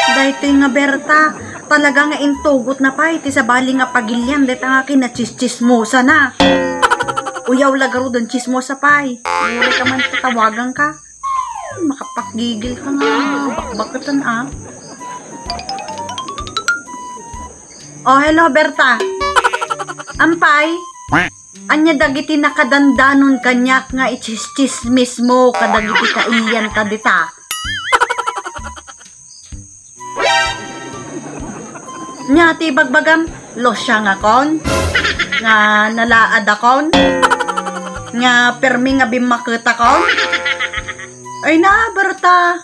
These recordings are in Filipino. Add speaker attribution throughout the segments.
Speaker 1: Dahito nga Berta, talaga nga intugot na pa, iti sa bali nga pagilyan, dahito nga kinachis-chismosa na. Uyaw lagaro doon, chismosa pa eh. Uri ka man, tatawagan ka. Makapakgigil ka nga, bakbakatan ah. Oh, hello Berta. Ampay? Anya dagiti nakadandanon kanyak nga ichis-chismis mo, kadagiti kaiyan ka dita. Nya ti bagbagam losya nga kon nga nalaad akon nga permi nga bimakita kon. Ay na Berta,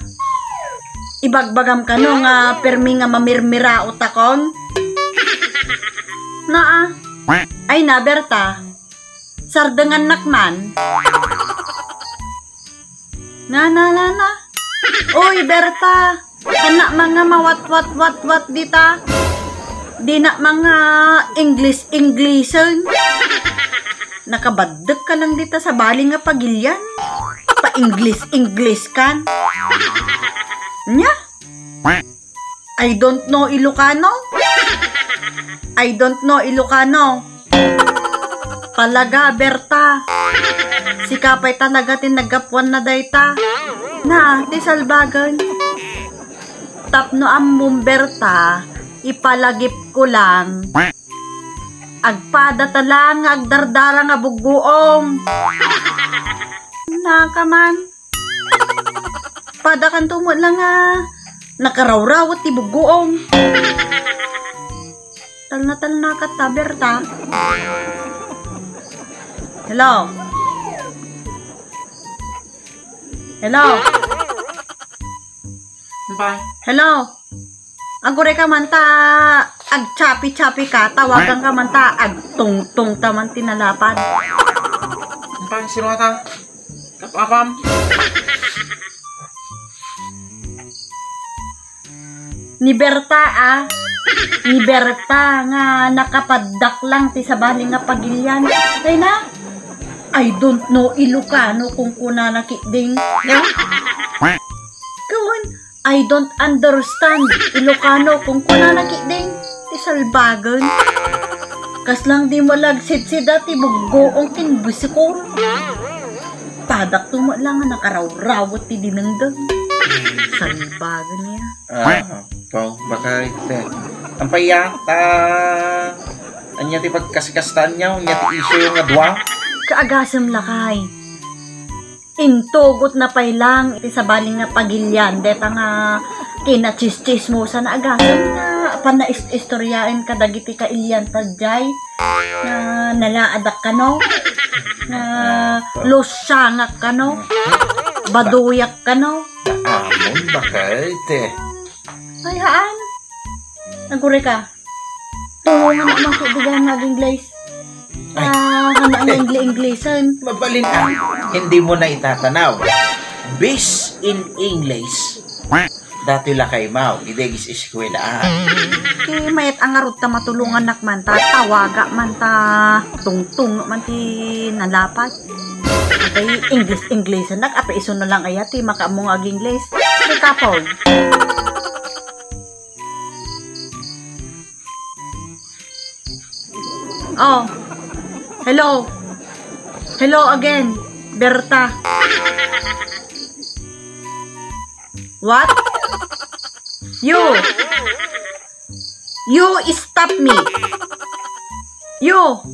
Speaker 1: ibagbagam ka no nga permi nga mamirmira utakon na ay na Berta, sardengan nakman na oy Berta, kana mga mawat-wat dita. Di na mga English-Englishan. Nakabaddag ka lang dito sa baling nga pagilyan. Pa-English kan. Nya? I don't know Ilocano. Talaga, Berta. Si Kapay talaga tinagapuan na dayta. Na, di salbagan. Tapno ang Berta. Ipalagip ko lang. Agpada talang agdardara nga bugbuong. Nakaman. Pada kan tumo lang nga nakarawrawat ti bugbuong. Tal na ka ta Berta. Hello.
Speaker 2: Bye.
Speaker 1: Hello. Agure ka man ta, ag-chapi-chapi ka, tawagan ka man ta, ag-tung-tung ta man tinalapad.
Speaker 2: Bye, sino ka ta? Kapapam.
Speaker 1: Ni Berta nga nakapaddak lang ti sa baling nga pagilyan. Ay na, I don't know Ilocano kung kuna nakiding. Kawan, I don't understand Ilocano kung kuna nakiding ti salbagan. Kas lang di mo lagsit-sit dati buggoong tinbusikor. Padak tumo lang nga nakaraw-rawat ti dinengdeng. Salbagan niya.
Speaker 2: Baka ite. Ang payata. Anya ti pagkasikastan niya, anya ti isyo yung adwa.
Speaker 1: Kaagasam lakay. Intugot na pay lang iti sa baling nga pagilyan deta nga kinachis-chismosa na agasam na panaistoryain ka dagiti kailyan tadjay na nalaadak ka no na losyangak ka no baduyak ka no.
Speaker 2: Amon bakit
Speaker 1: Ay haan naguri ka tulungan naman kaibigan naging glaze. Hana ang English-Englishan.
Speaker 2: Mabalin hindi mo na itatanaw. Bis in English. Dati lakay mau, idegis eskwela.
Speaker 1: Kaya mayat ang arot ta matulungan nakman ta, tawaga man ta, tungtung man ti nalapat. Okay, English-Englishan apa iso na lang ayat, makaamong ag-English. Kaya kapon. Oh. Hello again, Berta. What? You stop me. You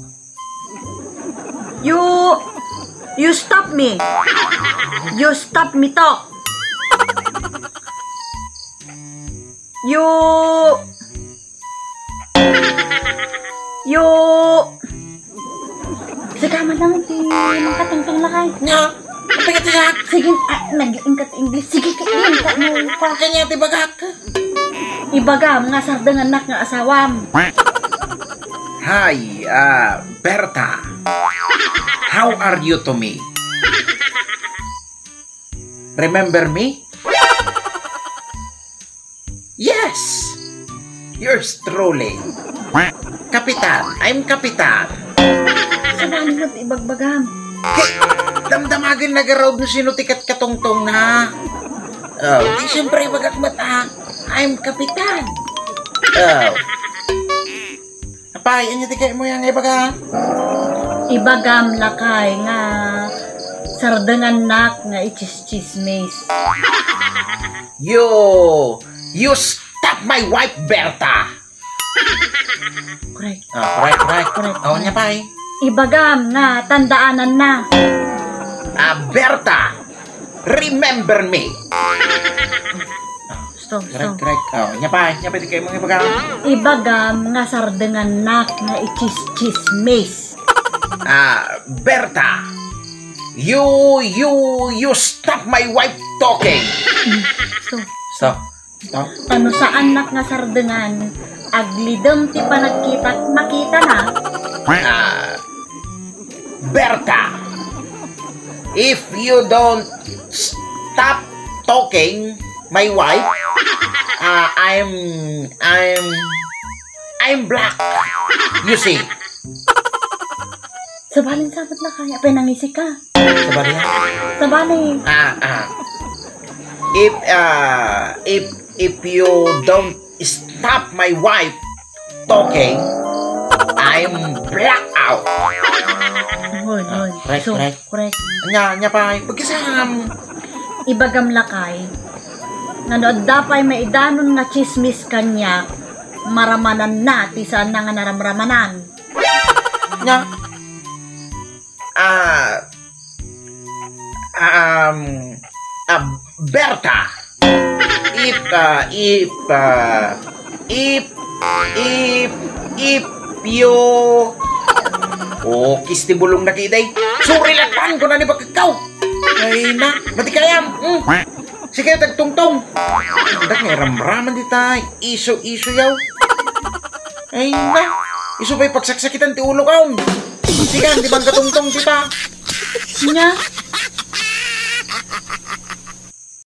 Speaker 1: stop me. You stop me talk. Sige man lang ti makatungtong lakay.
Speaker 2: Nya, apa kita sak?
Speaker 1: Sige, nag-ingkat English. Sige, kain ka mo pa.
Speaker 2: Kanya ti bagak.
Speaker 1: Ibaga, mga sardangan anak nga asawam.
Speaker 2: Hi, Berta. How are you to me? Remember me? Yes. Yours truly. Kapitan, I'm Kapitan.
Speaker 1: Sabali mo ti ibagbagam.
Speaker 2: Hey, damdamagan nagaraw no sino tikat katongtong na. Oh, di siyempre magakmata. I'm kapitan. Oh. Apay, anya tikay mo yang ibaga?
Speaker 1: Ibagam lakay nga sardengan nak nga ichis-chismis.
Speaker 2: You stop my wife, Berta.
Speaker 1: Correct.
Speaker 2: Correct.
Speaker 1: Correct.
Speaker 2: Oh, nya pay.
Speaker 1: Ibagam nga tandaanan na.
Speaker 2: Berta, remember me.
Speaker 1: Stop.
Speaker 2: Correct. Oh, nya pay tikay mo ibaga?
Speaker 1: Ibagam nga sardengan nak nga ichis-chismis.
Speaker 2: Berta, you stop my wife talking. Stop.
Speaker 1: Ano sa anak nga sardengan, aglidem ti panagkita makita na.
Speaker 2: Berta, if you don't stop talking, my wife, I'm black. You see.
Speaker 1: Sabalin sabot na kaya, penangisi ka.
Speaker 2: Sabali yan.
Speaker 1: Sabalin.
Speaker 2: If you don't stop my wife talking, I'm black out.
Speaker 1: Hoy.
Speaker 2: Correct. Nya pa, pagkasam.
Speaker 1: Ibagam lakay, nanood dapay maidanon nga chismis kanya, maramanan na, ti saan na nga naramramanan.
Speaker 2: Nya. Berta, if you kisti bulong na kiday, surilatan ko na ni pagkakaw. Ay na, mati kayam. Sige, tagtungtong. Dak nga ramraman di tay, iso yaw. Ay na, iso ba'y pagsaksakitan ti ulo kaon. Sige, di bang katungtong di ta?
Speaker 1: Nya,